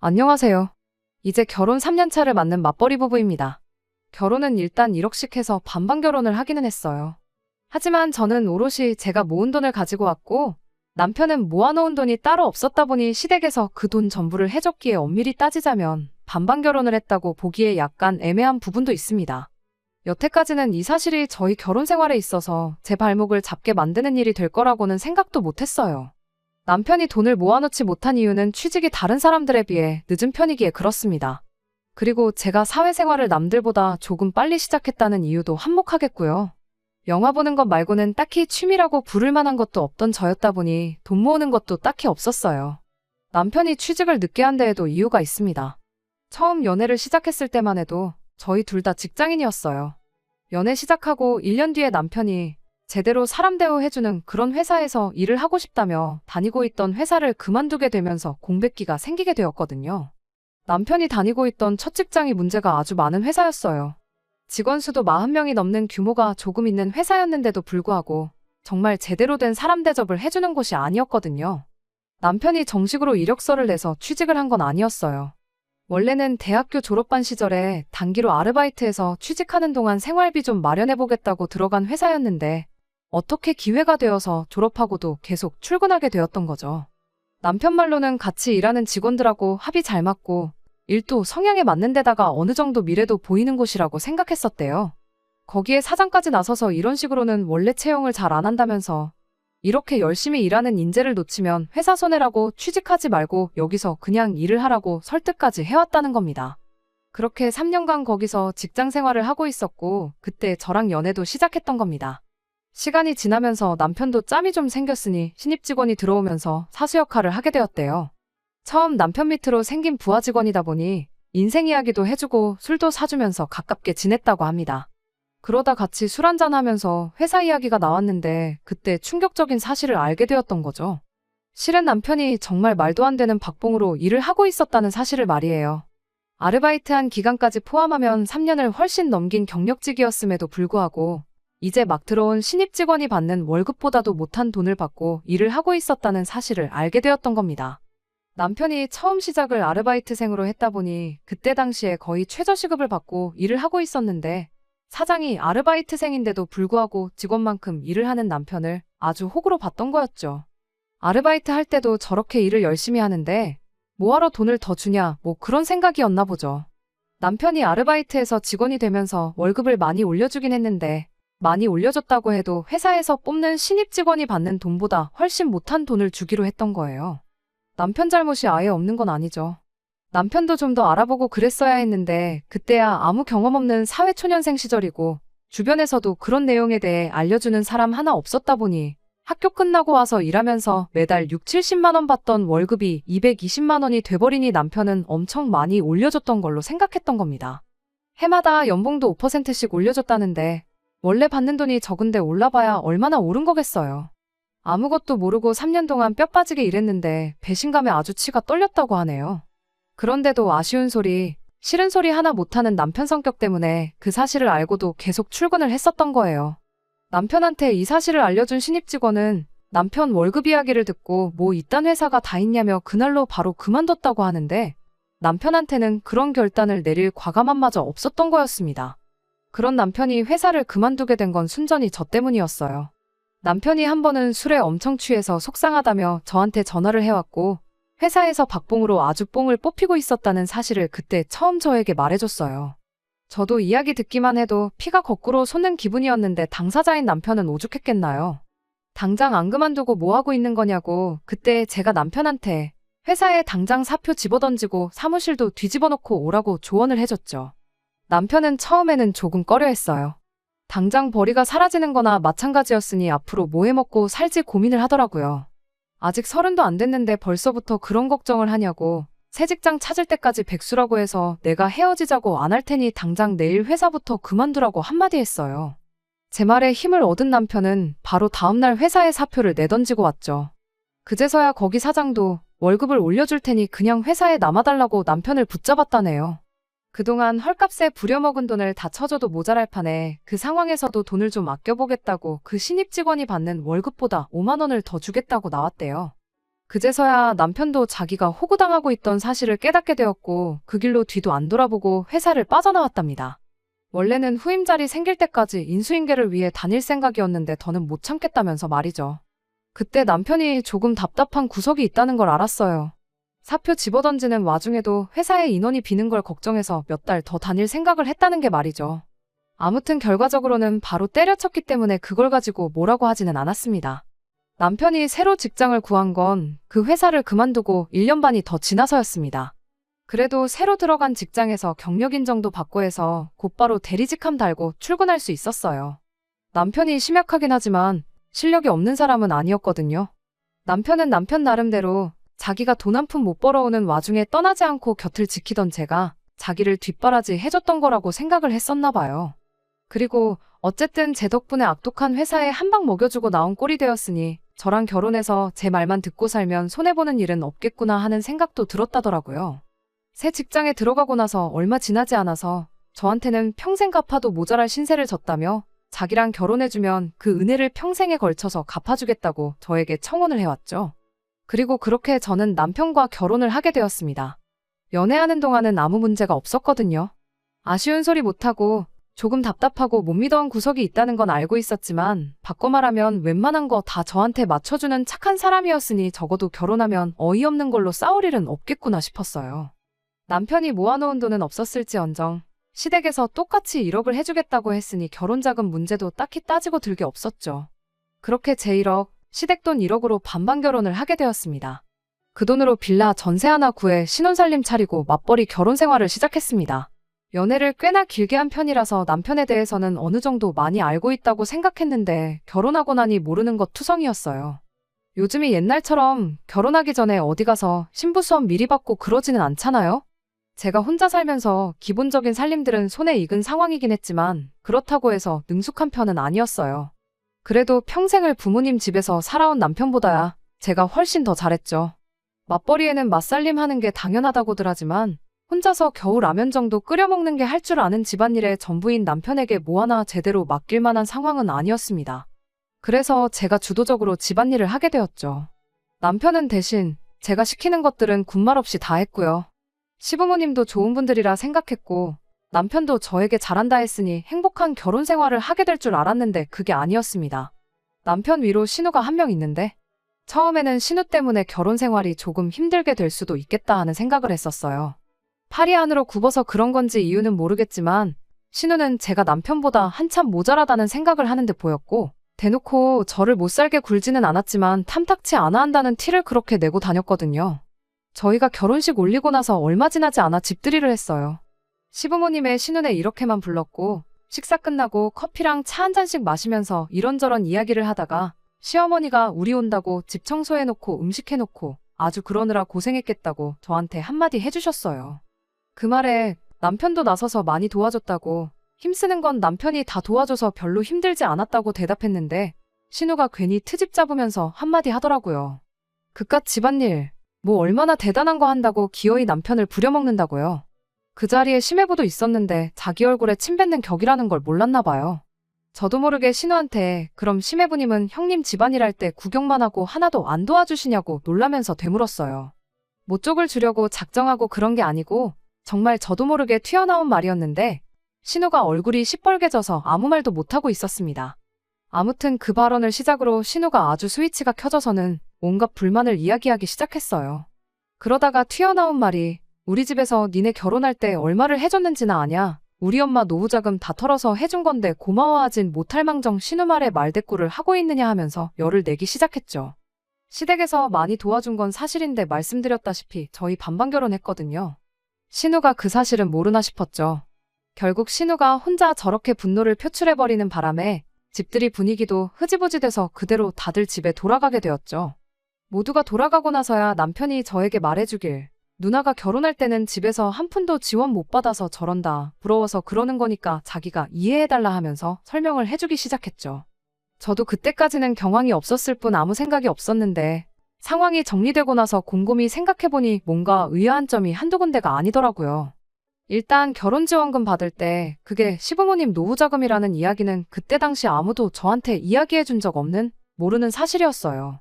안녕하세요. 이제 결혼 3년 차를 맞는 맞벌이 부부입니다. 결혼은 일단 1억씩 해서 반반 결혼을 하기는 했어요. 하지만 저는 오롯이 제가 모은 돈을 가지고 왔고 남편은 모아놓은 돈이 따로 없었다 보니 시댁에서 그 돈 전부를 해줬기에 엄밀히 따지자면 반반 결혼을 했다고 보기에 약간 애매한 부분도 있습니다. 여태까지는 이 사실이 저희 결혼 생활에 있어서 제 발목을 잡게 만드는 일이 될 거라고는 생각도 못했어요. 남편이 돈을 모아놓지 못한 이유는 취직이 다른 사람들에 비해 늦은 편이기에 그렇습니다. 그리고 제가 사회생활을 남들보다 조금 빨리 시작했다는 이유도 한몫하겠고요. 영화 보는 것 말고는 딱히 취미라고 부를 만한 것도 없던 저였다 보니 돈 모으는 것도 딱히 없었어요. 남편이 취직을 늦게 한 데에도 이유가 있습니다. 처음 연애를 시작했을 때만 해도 저희 둘 다 직장인이었어요. 연애 시작하고 1년 뒤에 남편이 제대로 사람 대우해주는 그런 회사에서 일을 하고 싶다며 다니고 있던 회사를 그만두게 되면서 공백기가 생기게 되었거든요. 남편이 다니고 있던 첫 직장이 문제가 아주 많은 회사였어요. 직원 수도 40명이 넘는 규모가 조금 있는 회사였는데도 불구하고 정말 제대로 된 사람 대접을 해주는 곳이 아니었거든요. 남편이 정식으로 이력서를 내서 취직을 한 건 아니었어요. 원래는 대학교 졸업반 시절에 단기로 아르바이트해서 취직하는 동안 생활비 좀 마련해보겠다고 들어간 회사였는데 어떻게 기회가 되어서 졸업하고도 계속 출근하게 되었던 거죠. 남편 말로는 같이 일하는 직원들하고 합이 잘 맞고 일도 성향에 맞는 데다가 어느 정도 미래도 보이는 곳이라고 생각했었대요. 거기에 사장까지 나서서 이런 식으로는 원래 채용을 잘 안 한다면서 이렇게 열심히 일하는 인재를 놓치면 회사 손해라고 취직하지 말고 여기서 그냥 일을 하라고 설득까지 해왔다는 겁니다. 그렇게 3년간 거기서 직장 생활을 하고 있었고 그때 저랑 연애도 시작했던 겁니다. 시간이 지나면서 남편도 짬이 좀 생겼으니 신입 직원이 들어오면서 사수 역할을 하게 되었대요. 처음 남편 밑으로 생긴 부하 직원이다 보니 인생 이야기도 해주고 술도 사주면서 가깝게 지냈다고 합니다. 그러다 같이 술 한잔하면서 회사 이야기가 나왔는데 그때 충격적인 사실을 알게 되었던 거죠. 실은 남편이 정말 말도 안 되는 박봉으로 일을 하고 있었다는 사실을 말이에요. 아르바이트한 기간까지 포함하면 3년을 훨씬 넘긴 경력직이었음에도 불구하고 이제 막 들어온 신입 직원이 받는 월급보다도 못한 돈을 받고 일을 하고 있었다는 사실을 알게 되었던 겁니다. 남편이 처음 시작을 아르바이트생으로 했다 보니 그때 당시에 거의 최저시급을 받고 일을 하고 있었는데 사장이 아르바이트생인데도 불구하고 직원만큼 일을 하는 남편을 아주 호구로 봤던 거였죠. 아르바이트 할 때도 저렇게 일을 열심히 하는데 뭐하러 돈을 더 주냐 뭐 그런 생각이었나 보죠. 남편이 아르바이트에서 직원이 되면서 월급을 많이 올려주긴 했는데 많이 올려줬다고 해도 회사에서 뽑는 신입 직원이 받는 돈보다 훨씬 못한 돈을 주기로 했던 거예요. 남편 잘못이 아예 없는 건 아니죠. 남편도 좀 더 알아보고 그랬어야 했는데 그때야 아무 경험 없는 사회초년생 시절이고 주변에서도 그런 내용에 대해 알려주는 사람 하나 없었다 보니 학교 끝나고 와서 일하면서 매달 6, 70만 원 받던 월급이 220만 원이 돼버리니 남편은 엄청 많이 올려줬던 걸로 생각했던 겁니다. 해마다 연봉도 5%씩 올려줬다는데 원래 받는 돈이 적은데 올라봐야 얼마나 오른 거겠어요. 아무것도 모르고 3년 동안 뼈 빠지게 일했는데 배신감에 아주 치가 떨렸다고 하네요. 그런데도 아쉬운 소리, 싫은 소리 하나 못하는 남편 성격 때문에 그 사실을 알고도 계속 출근을 했었던 거예요. 남편한테 이 사실을 알려준 신입 직원은 남편 월급 이야기를 듣고 뭐 이딴 회사가 다 있냐며 그날로 바로 그만뒀다고 하는데 남편한테는 그런 결단을 내릴 과감함마저 없었던 거였습니다. 그런 남편이 회사를 그만두게 된 건 순전히 저 때문이었어요. 남편이 한 번은 술에 엄청 취해서 속상하다며 저한테 전화를 해왔고 회사에서 박봉으로 아주 뽕을 뽑히고 있었다는 사실을 그때 처음 저에게 말해줬어요. 저도 이야기 듣기만 해도 피가 거꾸로 솟는 기분이었는데 당사자인 남편은 오죽했겠나요. 당장 안 그만두고 뭐하고 있는 거냐고 그때 제가 남편한테 회사에 당장 사표 집어던지고 사무실도 뒤집어 놓고 오라고 조언을 해줬죠. 남편은 처음에는 조금 꺼려했어요. 당장 벌이가 사라지는 거나 마찬가지였으니 앞으로 뭐 해먹고 살지 고민을 하더라고요. 아직 30도 안 됐는데 벌써부터 그런 걱정을 하냐고 새 직장 찾을 때까지 백수라고 해서 내가 헤어지자고 안 할 테니 당장 내일 회사부터 그만두라고 한마디 했어요. 제 말에 힘을 얻은 남편은 바로 다음날 회사에 사표를 내던지고 왔죠. 그제서야 거기 사장도 월급을 올려줄 테니 그냥 회사에 남아달라고 남편을 붙잡았다네요. 그동안 헐값에 부려먹은 돈을 다 쳐줘도 모자랄 판에 그 상황에서도 돈을 좀 아껴보겠다고 그 신입 직원이 받는 월급보다 5만 원을 더 주겠다고 나왔대요. 그제서야 남편도 자기가 호구당하고 있던 사실을 깨닫게 되었고 그 길로 뒤도 안 돌아보고 회사를 빠져나왔답니다. 원래는 후임 자리 생길 때까지 인수인계를 위해 다닐 생각이었는데 더는 못 참겠다면서 말이죠. 그때 남편이 조금 답답한 구석이 있다는 걸 알았어요. 사표 집어던지는 와중에도 회사에 인원이 비는 걸 걱정해서 몇 달 더 다닐 생각을 했다는 게 말이죠. 아무튼 결과적으로는 바로 때려쳤기 때문에 그걸 가지고 뭐라고 하지는 않았습니다. 남편이 새로 직장을 구한 건 그 회사를 그만두고 1년 반이 더 지나서였습니다. 그래도 새로 들어간 직장에서 경력 인정도 받고 해서 곧바로 대리직함 달고 출근할 수 있었어요. 남편이 심약하긴 하지만 실력이 없는 사람은 아니었거든요. 남편은 남편 나름대로 자기가 돈 한 푼 못 벌어오는 와중에 떠나지 않고 곁을 지키던 제가 자기를 뒷바라지 해줬던 거라고 생각을 했었나 봐요. 그리고 어쨌든 제 덕분에 악독한 회사에 한 방 먹여주고 나온 꼴이 되었으니 저랑 결혼해서 제 말만 듣고 살면 손해보는 일은 없겠구나 하는 생각도 들었다더라고요. 새 직장에 들어가고 나서 얼마 지나지 않아서 저한테는 평생 갚아도 모자랄 신세를 졌다며 자기랑 결혼해주면 그 은혜를 평생에 걸쳐서 갚아주겠다고 저에게 청혼을 해왔죠. 그리고 그렇게 저는 남편과 결혼을 하게 되었습니다. 연애하는 동안은 아무 문제가 없었거든요. 아쉬운 소리 못하고 조금 답답하고 못 믿어온 구석이 있다는 건 알고 있었지만 바꿔 말하면 웬만한 거 다 저한테 맞춰주는 착한 사람이었으니 적어도 결혼하면 어이없는 걸로 싸울 일은 없겠구나 싶었어요. 남편이 모아놓은 돈은 없었을지언정 시댁에서 똑같이 1억을 해주겠다고 했으니 결혼자금 문제도 딱히 따지고 들 게 없었죠. 그렇게 제 1억, 시댁 돈 1억으로 반반 결혼을 하게 되었습니다. 그 돈으로 빌라 전세 하나 구해 신혼살림 차리고 맞벌이 결혼 생활을 시작했습니다. 연애를 꽤나 길게 한 편이라서 남편에 대해서는 어느 정도 많이 알고 있다고 생각했는데 결혼하고 나니 모르는 것 투성이었어요. 요즘이 옛날처럼 결혼하기 전에 어디 가서 신부 수업 미리 받고 그러지는 않잖아요? 제가 혼자 살면서 기본적인 살림들은 손에 익은 상황이긴 했지만 그렇다고 해서 능숙한 편은 아니었어요. 그래도 평생을 부모님 집에서 살아온 남편보다야 제가 훨씬 더 잘했죠. 맞벌이에는 맞살림 하는 게 당연하다고들 하지만 혼자서 겨우 라면 정도 끓여 먹는 게 할 줄 아는 집안일의 전부인 남편에게 뭐 하나 제대로 맡길 만한 상황은 아니었습니다. 그래서 제가 주도적으로 집안일을 하게 되었죠. 남편은 대신 제가 시키는 것들은 군말 없이 다 했고요. 시부모님도 좋은 분들이라 생각했고 남편도 저에게 잘한다 했으니 행복한 결혼 생활을 하게 될 줄 알았는데 그게 아니었습니다. 남편 위로 신우가 한 명 있는데 처음에는 신우 때문에 결혼 생활이 조금 힘들게 될 수도 있겠다 하는 생각을 했었어요. 팔이 안으로 굽어서 그런 건지 이유는 모르겠지만 신우는 제가 남편보다 한참 모자라다는 생각을 하는 듯 보였고 대놓고 저를 못살게 굴지는 않았지만 탐탁치 않아 한다는 티를 그렇게 내고 다녔거든요. 저희가 결혼식 올리고 나서 얼마 지나지 않아 집들이를 했어요. 시부모님의 신혼에 이렇게만 불렀고 식사 끝나고 커피랑 차 한 잔씩 마시면서 이런저런 이야기를 하다가 시어머니가 우리 온다고 집 청소해놓고 음식해놓고 아주 그러느라 고생했겠다고 저한테 한마디 해주셨어요. 그 말에 남편도 나서서 많이 도와줬다고 힘쓰는 건 남편이 다 도와줘서 별로 힘들지 않았다고 대답했는데 신우가 괜히 트집 잡으면서 한마디 하더라고요. 그깟 집안일 뭐 얼마나 대단한 거 한다고 기어이 남편을 부려먹는다고요. 그 자리에 심해부도 있었는데 자기 얼굴에 침 뱉는 격이라는 걸 몰랐나 봐요. 저도 모르게 신우한테 그럼 심해부님은 형님 집안일 할 때 구경만 하고 하나도 안 도와주시냐고 놀라면서 되물었어요. 모쪽을 주려고 작정하고 그런 게 아니고 정말 저도 모르게 튀어나온 말이었는데 신우가 얼굴이 시뻘개져서 아무 말도 못하고 있었습니다. 아무튼 그 발언을 시작으로 신우가 아주 스위치가 켜져서는 온갖 불만을 이야기하기 시작했어요. 그러다가 튀어나온 말이 우리 집에서 니네 결혼할 때 얼마를 해줬는지나 아냐? 우리 엄마 노후자금 다 털어서 해준 건데 고마워하진 못할 망정 신우 말에 말대꾸를 하고 있느냐 하면서 열을 내기 시작했죠. 시댁에서 많이 도와준 건 사실인데 말씀드렸다시피 저희 반반 결혼했거든요. 신우가 그 사실은 모르나 싶었죠. 결국 신우가 혼자 저렇게 분노를 표출해버리는 바람에 집들이 분위기도 흐지부지 돼서 그대로 다들 집에 돌아가게 되었죠. 모두가 돌아가고 나서야 남편이 저에게 말해주길 누나가 결혼할 때는 집에서 한 푼도 지원 못 받아서 저런다. 부러워서 그러는 거니까 자기가 이해해달라 하면서 설명을 해주기 시작했죠. 저도 그때까지는 경황이 없었을 뿐 아무 생각이 없었는데 상황이 정리되고 나서 곰곰이 생각해보니 뭔가 의아한 점이 한두 군데가 아니더라고요. 일단 결혼지원금 받을 때 그게 시부모님 노후자금이라는 이야기는 그때 당시 아무도 저한테 이야기해준 적 없는 모르는 사실이었어요.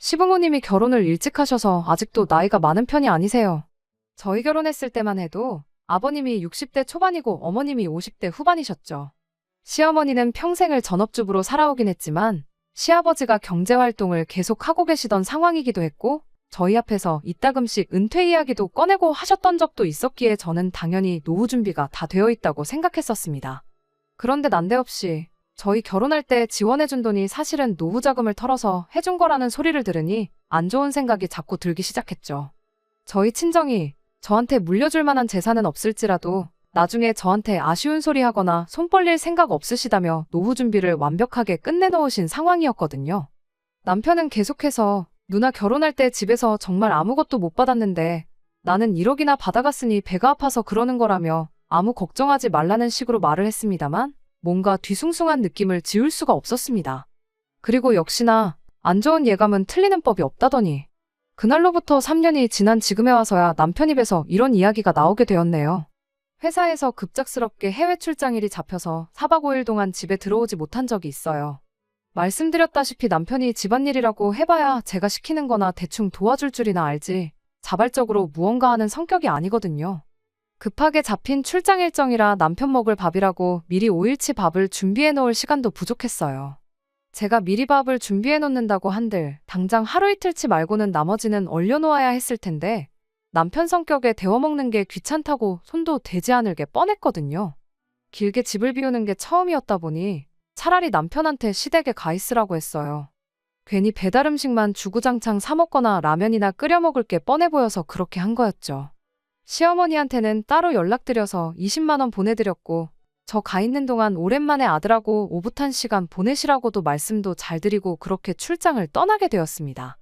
시부모님이 결혼을 일찍 하셔서 아직도 나이가 많은 편이 아니세요. 저희 결혼했을 때만 해도 아버님이 60대 초반이고 어머님이 50대 후반이셨죠. 시어머니는 평생을 전업주부로 살아오긴 했지만 시아버지가 경제활동을 계속 하고 계시던 상황이기도 했고 저희 앞에서 이따금씩 은퇴 이야기도 꺼내고 하셨던 적도 있었기에 저는 당연히 노후 준비가 다 되어 있다고 생각했었습니다. 그런데 난데없이 저희 결혼할 때 지원해준 돈이 사실은 노후 자금을 털어서 해준 거라는 소리를 들으니 안 좋은 생각이 자꾸 들기 시작했죠. 저희 친정이 저한테 물려줄 만한 재산은 없을지라도 나중에 저한테 아쉬운 소리 하거나 손 벌릴 생각 없으시다며 노후 준비를 완벽하게 끝내놓으신 상황이었거든요. 남편은 계속해서 누나 결혼할 때 집에서 정말 아무것도 못 받았는데 나는 1억이나 받아갔으니 배가 아파서 그러는 거라며 아무 걱정하지 말라는 식으로 말을 했습니다만 뭔가 뒤숭숭한 느낌을 지울 수가 없었습니다. 그리고 역시나 안 좋은 예감은 틀리는 법이 없다더니 그날로부터 3년이 지난 지금에 와서야 남편 입에서 이런 이야기가 나오게 되었네요. 회사에서 급작스럽게 해외 출장일이 잡혀서 4박 5일 동안 집에 들어오지 못한 적이 있어요. 말씀드렸다시피 남편이 집안일이라고 해봐야 제가 시키는 거나 대충 도와줄 줄이나 알지 자발적으로 무언가 하는 성격이 아니거든요. 급하게 잡힌 출장 일정이라 남편 먹을 밥이라고 미리 5일치 밥을 준비해 놓을 시간도 부족했어요. 제가 미리 밥을 준비해 놓는다고 한들 당장 하루 이틀치 말고는 나머지는 얼려놓아야 했을 텐데 남편 성격에 데워먹는 게 귀찮다고 손도 대지 않을 게 뻔했거든요. 길게 집을 비우는 게 처음이었다 보니 차라리 남편한테 시댁에 가 있으라고 했어요. 괜히 배달 음식만 주구장창 사 먹거나 라면이나 끓여 먹을 게 뻔해 보여서 그렇게 한 거였죠. 시어머니한테는 따로 연락드려서 20만 원 보내드렸고 저 가 있는 동안 오랜만에 아들하고 오붓한 시간 보내시라고도 말씀도 잘 드리고 그렇게 출장을 떠나게 되었습니다.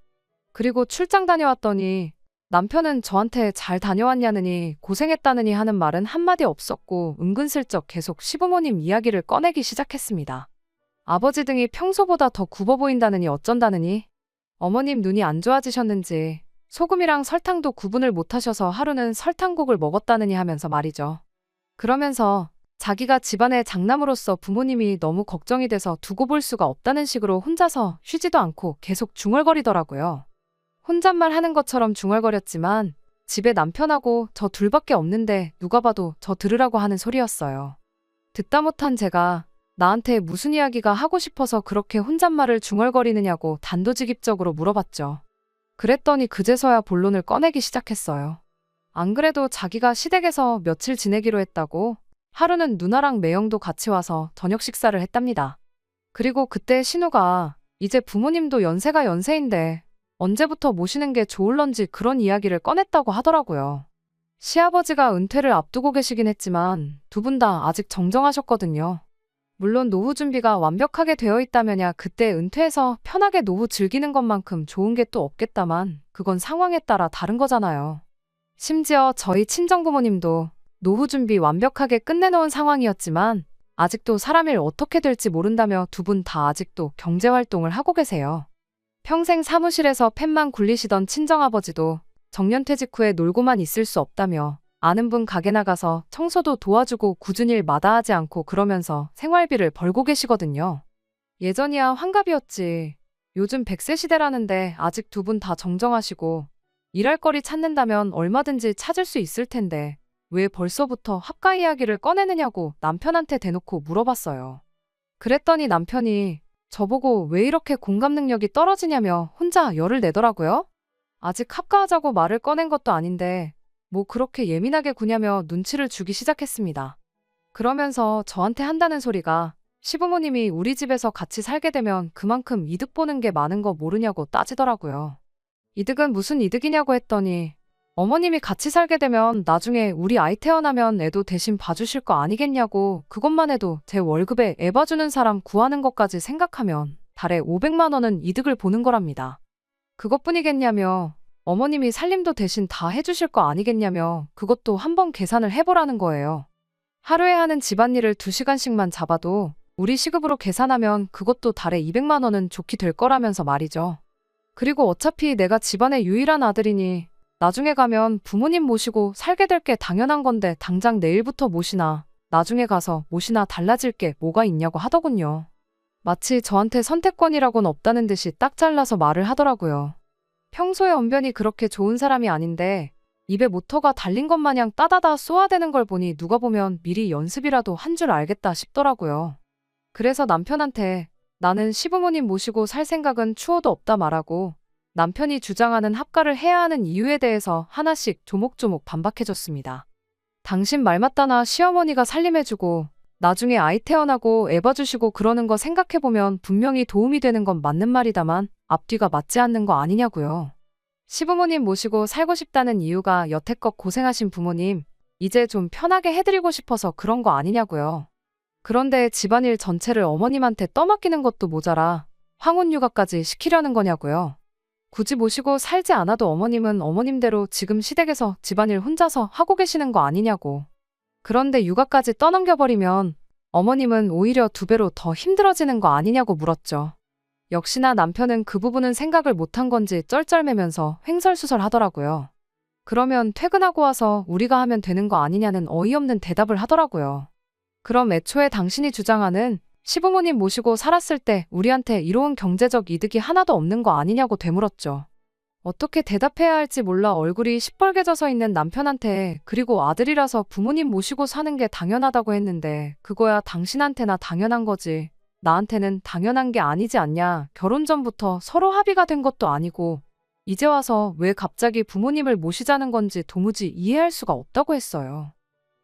그리고 출장 다녀왔더니 남편은 저한테 잘 다녀왔냐느니 고생했다느니 하는 말은 한마디 없었고 은근슬쩍 계속 시부모님 이야기를 꺼내기 시작했습니다. 아버지 등이 평소보다 더 굽어 보인다느니 어쩐다느니 어머님 눈이 안 좋아지셨는지 소금이랑 설탕도 구분을 못하셔서 하루는 설탕국을 먹었다느니 하면서 말이죠. 그러면서 자기가 집안의 장남으로서 부모님이 너무 걱정이 돼서 두고 볼 수가 없다는 식으로 혼자서 쉬지도 않고 계속 중얼거리더라고요. 혼잣말 하는 것처럼 중얼거렸지만 집에 남편하고 저 둘밖에 없는데 누가 봐도 저 들으라고 하는 소리였어요. 듣다 못한 제가 나한테 무슨 이야기가 하고 싶어서 그렇게 혼잣말을 중얼거리느냐고 단도직입적으로 물어봤죠. 그랬더니 그제서야 본론을 꺼내기 시작했어요. 안 그래도 자기가 시댁에서 며칠 지내기로 했다고 하루는 누나랑 매형도 같이 와서 저녁 식사를 했답니다. 그리고 그때 신우가 이제 부모님도 연세가 연세인데 언제부터 모시는 게 좋을런지 그런 이야기를 꺼냈다고 하더라고요. 시아버지가 은퇴를 앞두고 계시긴 했지만 두 분 다 아직 정정하셨거든요. 물론 노후 준비가 완벽하게 되어 있다면야 그때 은퇴해서 편하게 노후 즐기는 것만큼 좋은 게 또 없겠다만 그건 상황에 따라 다른 거잖아요. 심지어 저희 친정부모님도 노후 준비 완벽하게 끝내놓은 상황이었지만 아직도 사람 일 어떻게 될지 모른다며 두 분 다 아직도 경제활동을 하고 계세요. 평생 사무실에서 펜만 굴리시던 친정아버지도 정년퇴직 후에 놀고만 있을 수 없다며 아는 분 가게 나가서 청소도 도와주고 굳은 일 마다하지 않고 그러면서 생활비를 벌고 계시거든요. 예전이야 환갑이었지. 요즘 100세 시대라는데 아직 두 분 다 정정하시고 일할 거리 찾는다면 얼마든지 찾을 수 있을 텐데 왜 벌써부터 합가 이야기를 꺼내느냐고 남편한테 대놓고 물어봤어요. 그랬더니 남편이 저보고 왜 이렇게 공감 능력이 떨어지냐며 혼자 열을 내더라고요. 아직 합가하자고 말을 꺼낸 것도 아닌데 뭐 그렇게 예민하게 구냐며 눈치를 주기 시작했습니다. 그러면서 저한테 한다는 소리가 시부모님이 우리 집에서 같이 살게 되면 그만큼 이득 보는 게 많은 거 모르냐고 따지더라고요. 이득은 무슨 이득이냐고 했더니 어머님이 같이 살게 되면 나중에 우리 아이 태어나면 애도 대신 봐주실 거 아니겠냐고 그것만 해도 제 월급에 애 봐주는 사람 구하는 것까지 생각하면 달에 500만 원은 이득을 보는 거랍니다. 그것뿐이겠냐며 어머님이 살림도 대신 다 해주실 거 아니겠냐며 그것도 한번 계산을 해보라는 거예요. 하루에 하는 집안일을 2시간씩만 잡아도 우리 시급으로 계산하면 그것도 달에 200만 원은 좋게 될 거라면서 말이죠. 그리고 어차피 내가 집안의 유일한 아들이니 나중에 가면 부모님 모시고 살게 될 게 당연한 건데 당장 내일부터 모시나 나중에 가서 모시나 달라질 게 뭐가 있냐고 하더군요. 마치 저한테 선택권이라고는 없다는 듯이 딱 잘라서 말을 하더라고요. 평소에 언변이 그렇게 좋은 사람이 아닌데 입에 모터가 달린 것 마냥 따다다 쏘아대는 걸 보니 누가 보면 미리 연습이라도 한 줄 알겠다 싶더라고요. 그래서 남편한테 나는 시부모님 모시고 살 생각은 추호도 없다 말하고 남편이 주장하는 합가를 해야 하는 이유에 대해서 하나씩 조목조목 반박해줬습니다. 당신 말 맞다나 시어머니가 살림해주고 나중에 아이 태어나고 애 봐주시고 그러는 거 생각해보면 분명히 도움이 되는 건 맞는 말이다만 앞뒤가 맞지 않는 거 아니냐고요. 시부모님 모시고 살고 싶다는 이유가 여태껏 고생하신 부모님 이제 좀 편하게 해드리고 싶어서 그런 거 아니냐고요. 그런데 집안일 전체를 어머님한테 떠맡기는 것도 모자라 황혼육아까지 시키려는 거냐고요. 굳이 모시고 살지 않아도 어머님은 어머님대로 지금 시댁에서 집안일 혼자서 하고 계시는 거 아니냐고. 그런데 육아까지 떠넘겨버리면 어머님은 오히려 2배로 더 힘들어지는 거 아니냐고 물었죠. 역시나 남편은 그 부분은 생각을 못한 건지 쩔쩔매면서 횡설수설 하더라고요. 그러면 퇴근하고 와서 우리가 하면 되는 거 아니냐는 어이없는 대답을 하더라고요. 그럼 애초에 당신이 주장하는 시부모님 모시고 살았을 때 우리한테 이로운 경제적 이득이 하나도 없는 거 아니냐고 되물었죠. 어떻게 대답해야 할지 몰라 얼굴이 시뻘개져서 있는 남편한테 그리고 아들이라서 부모님 모시고 사는 게 당연하다고 했는데 그거야 당신한테나 당연한 거지. 나한테는 당연한 게 아니지 않냐. 결혼 전부터 서로 합의가 된 것도 아니고 이제 와서 왜 갑자기 부모님을 모시자는 건지 도무지 이해할 수가 없다고 했어요.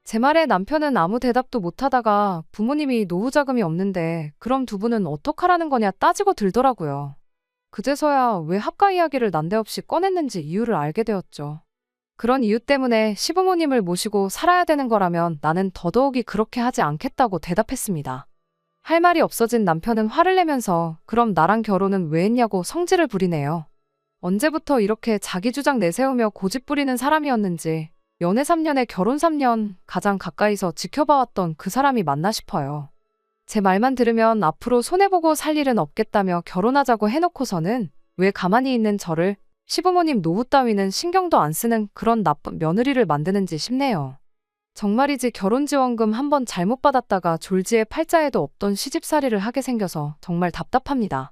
제 말에 남편은 아무 대답도 못하다가 부모님이 노후 자금이 없는데 그럼 2분은 어떡하라는 거냐 따지고 들더라고요. 그제서야 왜 합가 이야기를 난데없이 꺼냈는지 이유를 알게 되었죠. 그런 이유 때문에 시부모님을 모시고 살아야 되는 거라면 나는 더더욱이 그렇게 하지 않겠다고 대답했습니다. 할 말이 없어진 남편은 화를 내면서 그럼 나랑 결혼은 왜 했냐고 성질을 부리네요. 언제부터 이렇게 자기 주장 내세우며 고집 부리는 사람이었는지 연애 3년에 결혼 3년 가장 가까이서 지켜봐왔던 그 사람이 맞나 싶어요. 제 말만 들으면 앞으로 손해보고 살 일은 없겠다며 결혼하자고 해놓고서는 왜 가만히 있는 저를 시부모님 노후 따위는 신경도 안 쓰는 그런 나쁜 며느리를 만드는지 싶네요. 정말이지 결혼지원금 한번 잘못 받았다가 졸지에 팔자에도 없던 시집살이를 하게 생겨서 정말 답답합니다.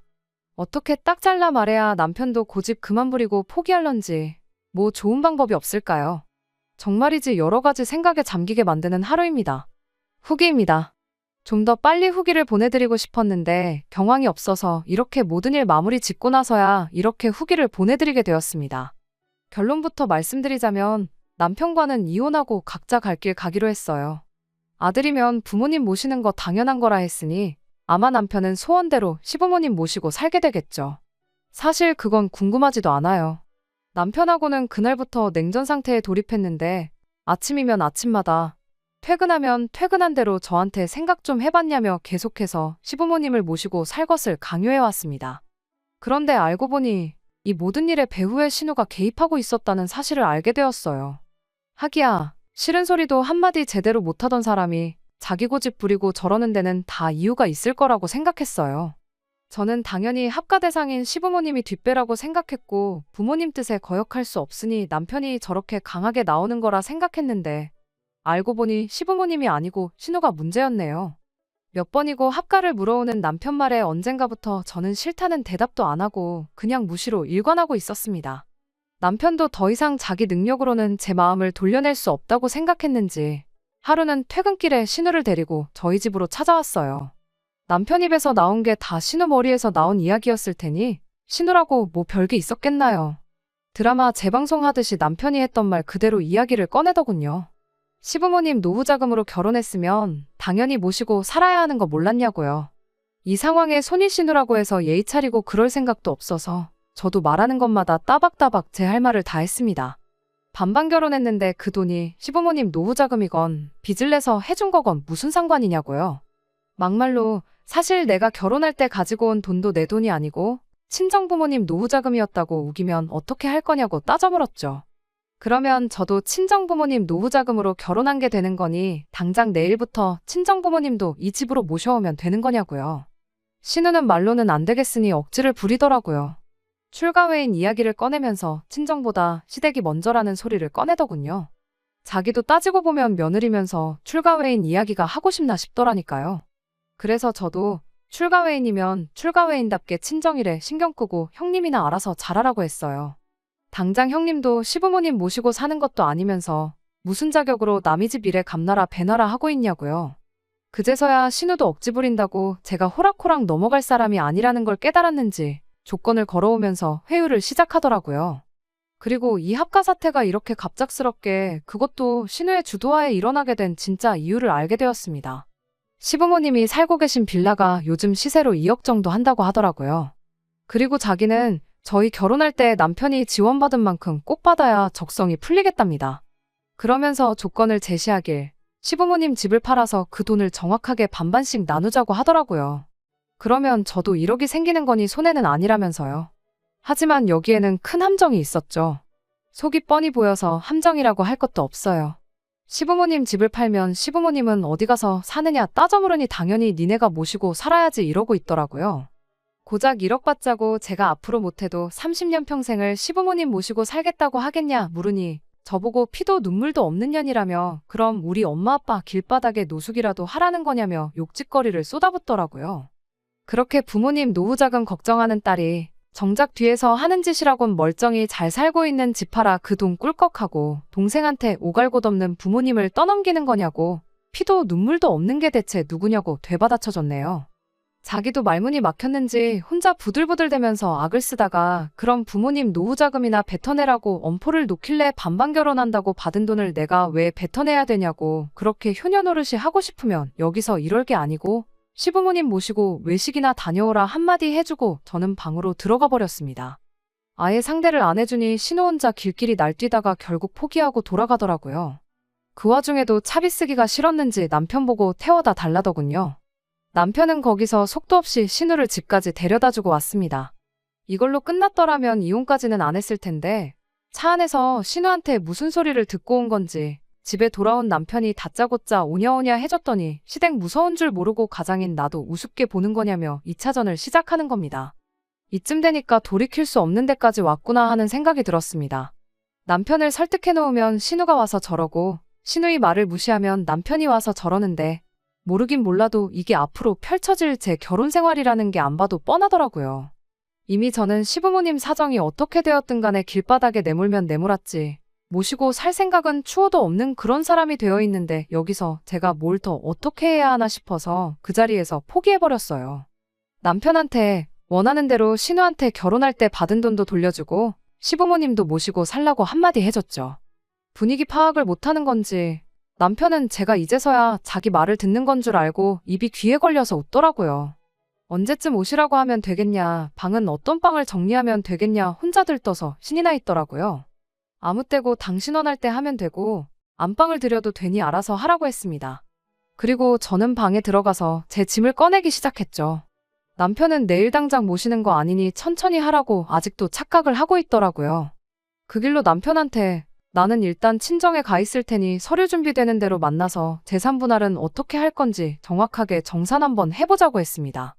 어떻게 딱 잘라 말해야 남편도 고집 그만 부리고 포기할런지 뭐 좋은 방법이 없을까요? 정말이지 여러 가지 생각에 잠기게 만드는 하루입니다. 후기입니다. 좀 더 빨리 후기를 보내드리고 싶었는데 경황이 없어서 이렇게 모든 일 마무리 짓고 나서야 이렇게 후기를 보내드리게 되었습니다. 결론부터 말씀드리자면 남편과는 이혼하고 각자 갈 길 가기로 했어요. 아들이면 부모님 모시는 거 당연한 거라 했으니 아마 남편은 소원대로 시부모님 모시고 살게 되겠죠. 사실 그건 궁금하지도 않아요. 남편하고는 그날부터 냉전 상태에 돌입했는데 아침이면 아침마다 퇴근하면 퇴근한 대로 저한테 생각 좀 해봤냐며 계속해서 시부모님을 모시고 살 것을 강요해왔습니다. 그런데 알고 보니 이 모든 일에 배우의 신우가 개입하고 있었다는 사실을 알게 되었어요. 하기야 싫은 소리도 한마디 제대로 못하던 사람이 자기 고집 부리고 저러는 데는 다 이유가 있을 거라고 생각했어요. 저는 당연히 합가 대상인 시부모님이 뒷배라고 생각했고 부모님 뜻에 거역할 수 없으니 남편이 저렇게 강하게 나오는 거라 생각했는데 알고 보니 시부모님이 아니고 신우가 문제였네요. 몇 번이고 합가를 물어오는 남편 말에 언젠가부터 저는 싫다는 대답도 안 하고 그냥 무시로 일관하고 있었습니다. 남편도 더 이상 자기 능력으로는 제 마음을 돌려낼 수 없다고 생각했는지 하루는 퇴근길에 신우를 데리고 저희 집으로 찾아왔어요. 남편 입에서 나온 게 다 신우 머리에서 나온 이야기였을 테니 신우라고 뭐 별게 있었겠나요. 드라마 재방송하듯이 남편이 했던 말 그대로 이야기를 꺼내더군요. 시부모님 노후 자금으로 결혼했으면 당연히 모시고 살아야 하는 거 몰랐냐고요. 이 상황에 손이 신우라고 해서 예의 차리고 그럴 생각도 없어서 저도 말하는 것마다 따박따박 제 할 말을 다 했습니다. 반반 결혼했는데 그 돈이 시부모님 노후 자금이건 빚을 내서 해준 거건 무슨 상관이냐고요. 막말로 사실 내가 결혼할 때 가지고 온 돈도 내 돈이 아니고 친정부모님 노후 자금이었다고 우기면 어떻게 할 거냐고 따져물었죠. 그러면 저도 친정부모님 노후 자금으로 결혼한 게 되는 거니 당장 내일부터 친정부모님도 이 집으로 모셔오면 되는 거냐고요. 신우는 말로는 안 되겠으니 억지를 부리더라고요. 출가회인 이야기를 꺼내면서 친정보다 시댁이 먼저라는 소리를 꺼내더군요. 자기도 따지고 보면 며느리면서 출가회인 이야기가 하고 싶나 싶더라니까요. 그래서 저도 출가회인이면 출가회인답게 친정일에 신경 끄고 형님이나 알아서 잘하라고 했어요. 당장 형님도 시부모님 모시고 사는 것도 아니면서 무슨 자격으로 남의 집 일에 감나라 배나라 하고 있냐고요. 그제서야 신우도 억지 부린다고 제가 호락호락 넘어갈 사람이 아니라는 걸 깨달았는지 조건을 걸어오면서 회유를 시작하더라고요. 그리고 이 합가 사태가 이렇게 갑작스럽게 그것도 신우의 주도하에 일어나게 된 진짜 이유를 알게 되었습니다. 시부모님이 살고 계신 빌라가 요즘 시세로 2억 정도 한다고 하더라고요. 그리고 자기는 저희 결혼할 때 남편이 지원받은 만큼 꼭 받아야 적성이 풀리겠답니다. 그러면서 조건을 제시하길 시부모님 집을 팔아서 그 돈을 정확하게 반반씩 나누자고 하더라고요. 그러면 저도 1억이 생기는 거니 손해는 아니라면서요. 하지만 여기에는 큰 함정이 있었죠. 속이 뻔히 보여서 함정이라고 할 것도 없어요. 시부모님 집을 팔면 시부모님은 어디 가서 사느냐 따져 물으니 당연히 니네가 모시고 살아야지 이러고 있더라고요. 고작 1억 받자고 제가 앞으로 못해도 30년 평생을 시부모님 모시고 살겠다고 하겠냐 물으니 저보고 피도 눈물도 없는 년이라며 그럼 우리 엄마 아빠 길바닥에 노숙이라도 하라는 거냐며 욕짓거리를 쏟아붓더라고요. 그렇게 부모님 노후 자금 걱정하는 딸이 정작 뒤에서 하는 짓이라곤 멀쩡히 잘 살고 있는 집 팔아 그 돈 꿀꺽하고 동생한테 오갈곳없는 부모님을 떠넘기는 거냐고 피도 눈물도 없는 게 대체 누구냐고 되받아쳐줬네요. 자기도 말문이 막혔는지 혼자 부들부들대면서 악을 쓰다가 그럼 부모님 노후 자금이나 뱉어내라고 엄포를 놓길래 반반 결혼한다고 받은 돈을 내가 왜 뱉어내야 되냐고 그렇게 효녀 노릇이 하고 싶으면 여기서 이럴 게 아니고 시부모님 모시고 외식이나 다녀오라 한마디 해주고 저는 방으로 들어가 버렸습니다. 아예 상대를 안 해주니 신우 혼자 길길이 날뛰다가 결국 포기하고 돌아가더라고요. 그 와중에도 차비 쓰기가 싫었는지 남편 보고 태워다 달라더군요. 남편은 거기서 속도 없이 신우를 집까지 데려다주고 왔습니다. 이걸로 끝났더라면 이혼까지는 안 했을 텐데 차 안에서 신우한테 무슨 소리를 듣고 온 건지 집에 돌아온 남편이 다짜고짜 오냐오냐 해줬더니 시댁 무서운 줄 모르고 가장인 나도 우습게 보는 거냐며 2차전을 시작하는 겁니다. 이쯤 되니까 돌이킬 수 없는 데까지 왔구나 하는 생각이 들었습니다. 남편을 설득해 놓으면 신우가 와서 저러고 신우의 말을 무시하면 남편이 와서 저러는데 모르긴 몰라도 이게 앞으로 펼쳐질 제 결혼 생활이라는 게 안 봐도 뻔하더라고요. 이미 저는 시부모님 사정이 어떻게 되었든 간에 길바닥에 내몰면 내몰았지 모시고 살 생각은 추호도 없는 그런 사람이 되어 있는데 여기서 제가 뭘 더 어떻게 해야 하나 싶어서 그 자리에서 포기해버렸어요. 남편한테 원하는 대로 신우한테 결혼할 때 받은 돈도 돌려주고 시부모님도 모시고 살라고 한마디 해줬죠. 분위기 파악을 못하는 건지 남편은 제가 이제서야 자기 말을 듣는 건 줄 알고 입이 귀에 걸려서 웃더라고요. 언제쯤 오시라고 하면 되겠냐, 방은 어떤 방을 정리하면 되겠냐 혼자 들떠서 신이 나 있더라고요. 아무 때고 당신 원할 때 하면 되고 안방을 들여도 되니 알아서 하라고 했습니다. 그리고 저는 방에 들어가서 제 짐을 꺼내기 시작했죠. 남편은 내일 당장 모시는 거 아니니 천천히 하라고 아직도 착각을 하고 있더라고요. 그 길로 남편한테 나는 일단 친정에 가 있을 테니 서류 준비되는 대로 만나서 재산 분할은 어떻게 할 건지 정확하게 정산 한번 해보자고 했습니다.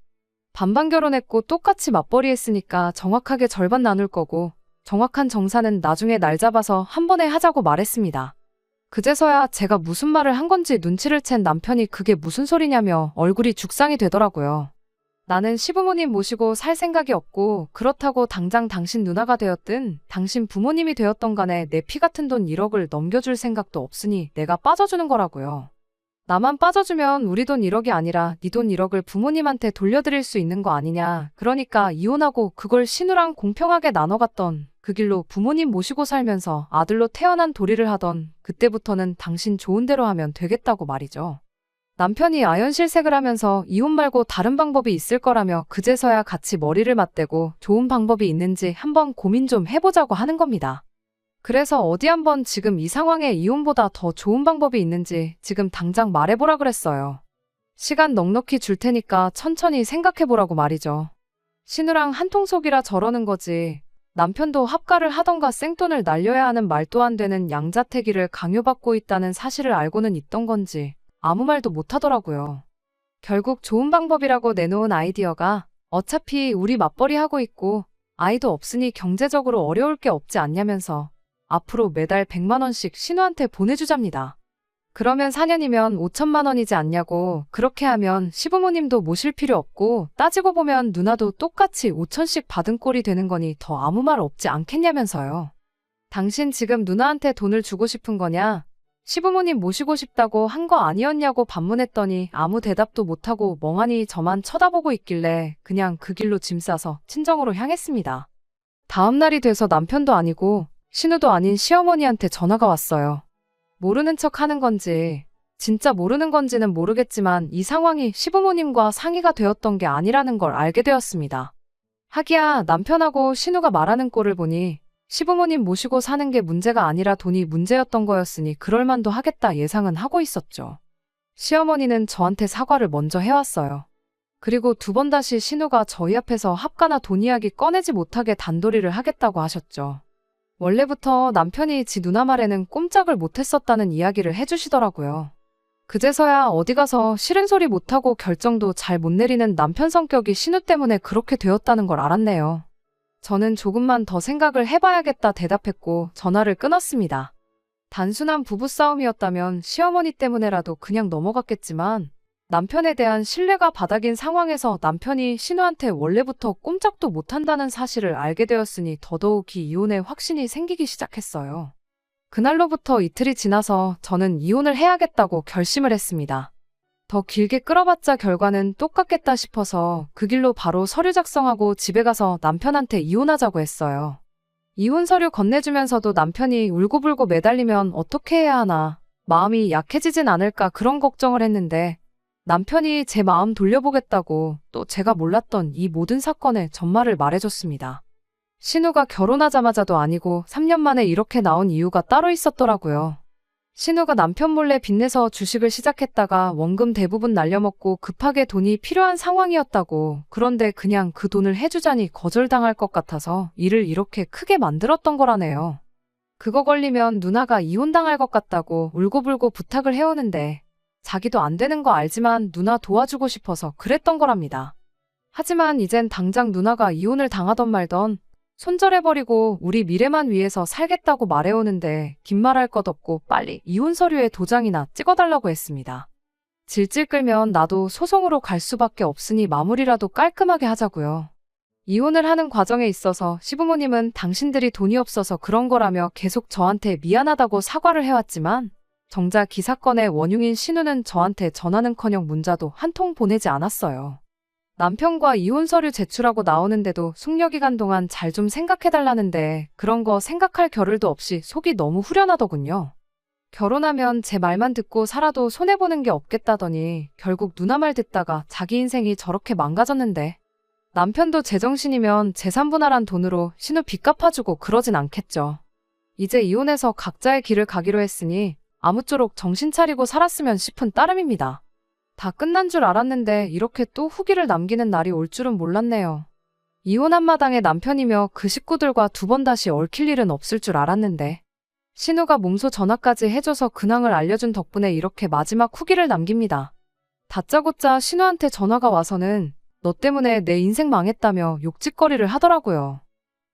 반반 결혼했고 똑같이 맞벌이 했으니까 정확하게 절반 나눌 거고 정확한 정산은 나중에 날 잡아서 한 번에 하자고 말했습니다. 그제서야 제가 무슨 말을 한 건지 눈치를 챈 남편이 그게 무슨 소리냐며 얼굴이 죽상이 되더라고요. 나는 시부모님 모시고 살 생각이 없고 그렇다고 당장 당신 누나가 되었든 당신 부모님이 되었던 간에 내 피 같은 돈 1억을 넘겨줄 생각도 없으니 내가 빠져주는 거라고요. 나만 빠져주면 우리 돈 1억이 아니라 네 돈 1억을 부모님한테 돌려드릴 수 있는 거 아니냐. 그러니까 이혼하고 그걸 신우랑 공평하게 나눠갔던 그 길로 부모님 모시고 살면서 아들로 태어난 도리를 하던 그때부터는 당신 좋은 대로 하면 되겠다고 말이죠. 남편이 아연실색을 하면서 이혼 말고 다른 방법이 있을 거라며 그제서야 같이 머리를 맞대고 좋은 방법이 있는지 한번 고민 좀 해보자고 하는 겁니다. 그래서 어디 한번 지금 이 상황에 이혼보다 더 좋은 방법이 있는지 지금 당장 말해보라 그랬어요. 시간 넉넉히 줄 테니까 천천히 생각해보라고 말이죠. 신우랑 한통속이라 저러는 거지. 남편도 합가를 하던가 생돈을 날려야 하는 말도 안 되는 양자택일을 강요받고 있다는 사실을 알고는 있던 건지 아무 말도 못하더라고요. 결국 좋은 방법이라고 내놓은 아이디어가 어차피 우리 맞벌이 하고 있고 아이도 없으니 경제적으로 어려울 게 없지 않냐면서 앞으로 매달 100만 원씩 신우한테 보내주잡니다. 그러면 4년이면 5천만 원이지 않냐고. 그렇게 하면 시부모님도 모실 필요 없고 따지고 보면 누나도 똑같이 5천씩 받은 꼴이 되는 거니 더 아무 말 없지 않겠냐면서요. 당신 지금 누나한테 돈을 주고 싶은 거냐? 시부모님 모시고 싶다고 한 거 아니었냐고 반문했더니 아무 대답도 못하고 멍하니 저만 쳐다보고 있길래 그냥 그 길로 짐 싸서 친정으로 향했습니다. 다음 날이 돼서 남편도 아니고 신우도 아닌 시어머니한테 전화가 왔어요. 모르는 척 하는 건지 진짜 모르는 건지는 모르겠지만 이 상황이 시부모님과 상의가 되었던 게 아니라는 걸 알게 되었습니다. 하기야 남편하고 신우가 말하는 꼴을 보니 시부모님 모시고 사는 게 문제가 아니라 돈이 문제였던 거였으니 그럴만도 하겠다 예상은 하고 있었죠. 시어머니는 저한테 사과를 먼저 해왔어요. 그리고 두 번 다시 신우가 저희 앞에서 합가나 돈 이야기 꺼내지 못하게 단도리를 하겠다고 하셨죠. 원래부터 남편이 지 누나 말에는 꼼짝을 못했었다는 이야기를 해주시더라고요. 그제서야 어디 가서 싫은 소리 못하고 결정도 잘 못 내리는 남편 성격이 신우 때문에 그렇게 되었다는 걸 알았네요. 저는 조금만 더 생각을 해봐야겠다 대답했고 전화를 끊었습니다. 단순한 부부싸움이었다면 시어머니 때문에라도 그냥 넘어갔겠지만 남편에 대한 신뢰가 바닥인 상황에서 남편이 신우한테 원래부터 꼼짝도 못한다는 사실을 알게 되었으니 더더욱이 이혼의 확신이 생기기 시작했어요. 그날로부터 이틀이 지나서 저는 이혼을 해야겠다고 결심을 했습니다. 더 길게 끌어봤자 결과는 똑같겠다 싶어서 그 길로 바로 서류 작성하고 집에 가서 남편한테 이혼하자고 했어요. 이혼 서류 건네주면서도 남편이 울고불고 매달리면 어떻게 해야 하나, 마음이 약해지진 않을까 그런 걱정을 했는데 남편이 제 마음 돌려보겠다고 또 제가 몰랐던 이 모든 사건의 전말을 말해줬습니다. 신우가 결혼하자마자도 아니고 3년 만에 이렇게 나온 이유가 따로 있었더라고요. 신우가 남편 몰래 빚내서 주식을 시작했다가 원금 대부분 날려먹고 급하게 돈이 필요한 상황이었다고. 그런데 그냥 그 돈을 해주자니 거절당할 것 같아서 일을 이렇게 크게 만들었던 거라네요. 그거 걸리면 누나가 이혼당할 것 같다고 울고불고 부탁을 해오는데 자기도 안 되는 거 알지만 누나 도와주고 싶어서 그랬던 거랍니다. 하지만 이젠 당장 누나가 이혼을 당하던 말던 손절해버리고 우리 미래만 위해서 살겠다고 말해오는데 긴 말할 것 없고 빨리 이혼 서류에 도장이나 찍어달라고 했습니다. 질질 끌면 나도 소송으로 갈 수밖에 없으니 마무리라도 깔끔하게 하자고요. 이혼을 하는 과정에 있어서 시부모님은 당신들이 돈이 없어서 그런 거라며 계속 저한테 미안하다고 사과를 해왔지만 정작 이 사건의 원흉인 신우는 저한테 전화는커녕 문자도 한 통 보내지 않았어요. 남편과 이혼 서류 제출하고 나오는데도 숙려기간 동안 잘 좀 생각해달라는데 그런 거 생각할 겨를도 없이 속이 너무 후련하더군요. 결혼하면 제 말만 듣고 살아도 손해보는 게 없겠다더니 결국 누나 말 듣다가 자기 인생이 저렇게 망가졌는데 남편도 제정신이면 재산 분할한 돈으로 신우 빚 갚아주고 그러진 않겠죠. 이제 이혼해서 각자의 길을 가기로 했으니 아무쪼록 정신 차리고 살았으면 싶은 따름입니다. 다 끝난 줄 알았는데 이렇게 또 후기를 남기는 날이 올 줄은 몰랐네요. 이혼한 마당에 남편이며 그 식구들과 두 번 다시 얽힐 일은 없을 줄 알았는데 신우가 몸소 전화까지 해줘서 근황을 알려준 덕분에 이렇게 마지막 후기를 남깁니다. 다짜고짜 신우한테 전화가 와서는 너 때문에 내 인생 망했다며 욕짓거리를 하더라고요.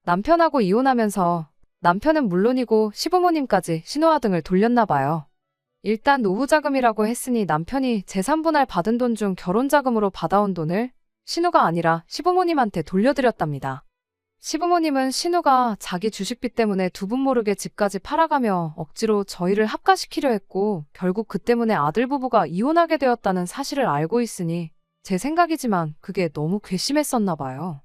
남편하고 이혼하면서 남편은 물론이고 시부모님까지 신우아 등을 돌렸나 봐요. 일단 노후자금이라고 했으니 남편이 재산분할 받은 돈 중 결혼자금으로 받아온 돈을 신우가 아니라 시부모님한테 돌려드렸답니다. 시부모님은 신우가 자기 주식빚 때문에 두 분 모르게 집까지 팔아가며 억지로 저희를 합가시키려 했고 결국 그 때문에 아들 부부가 이혼하게 되었다는 사실을 알고 있으니 제 생각이지만 그게 너무 괘씸했었나 봐요.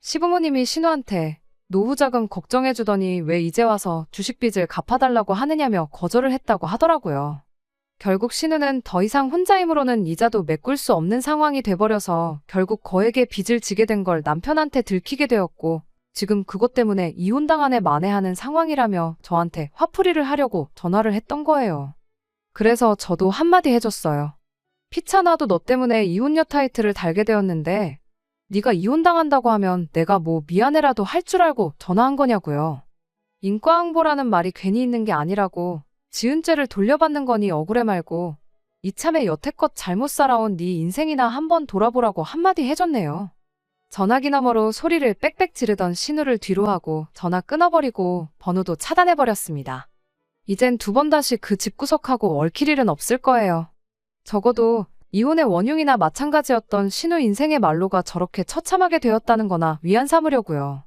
시부모님이 신우한테 노후자금 걱정해주더니 왜 이제 와서 주식빚을 갚아달라고 하느냐며 거절을 했다고 하더라고요. 결국 신우는 더 이상 혼자 힘으로는 이자도 메꿀 수 없는 상황이 돼버려서 결국 거액의 빚을 지게 된 걸 남편한테 들키게 되었고 지금 그것 때문에 이혼당한 애 만회하는 상황이라며 저한테 화풀이를 하려고 전화를 했던 거예요. 그래서 저도 한마디 해줬어요. 피차나도 너 때문에 이혼녀 타이틀을 달게 되었는데 네가 이혼당한다고 하면 내가 뭐 미안해라도 할 줄 알고 전화한 거냐고요. 인과응보라는 말이 괜히 있는 게 아니라고 지은 죄를 돌려받는 거니 억울해 말고 이참에 여태껏 잘못 살아온 네 인생이나 한번 돌아보라고 한마디 해줬네요. 전화기 너머로 소리를 빽빽 지르던 신우를 뒤로 하고 전화 끊어버리고 번호도 차단해버렸습니다. 이젠 두 번 다시 그 집구석하고 얽힐 일은 없을 거예요. 적어도 이혼의 원흉이나 마찬가지였던 신우 인생의 말로가 저렇게 처참하게 되었다는 거나 위안 삼으려고요.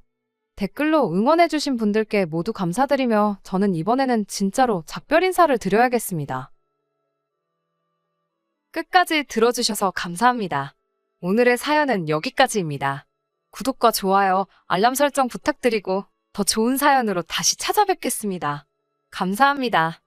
댓글로 응원해주신 분들께 모두 감사드리며 저는 이번에는 진짜로 작별 인사를 드려야겠습니다. 끝까지 들어주셔서 감사합니다. 오늘의 사연은 여기까지입니다. 구독과 좋아요, 알람 설정 부탁드리고 더 좋은 사연으로 다시 찾아뵙겠습니다. 감사합니다.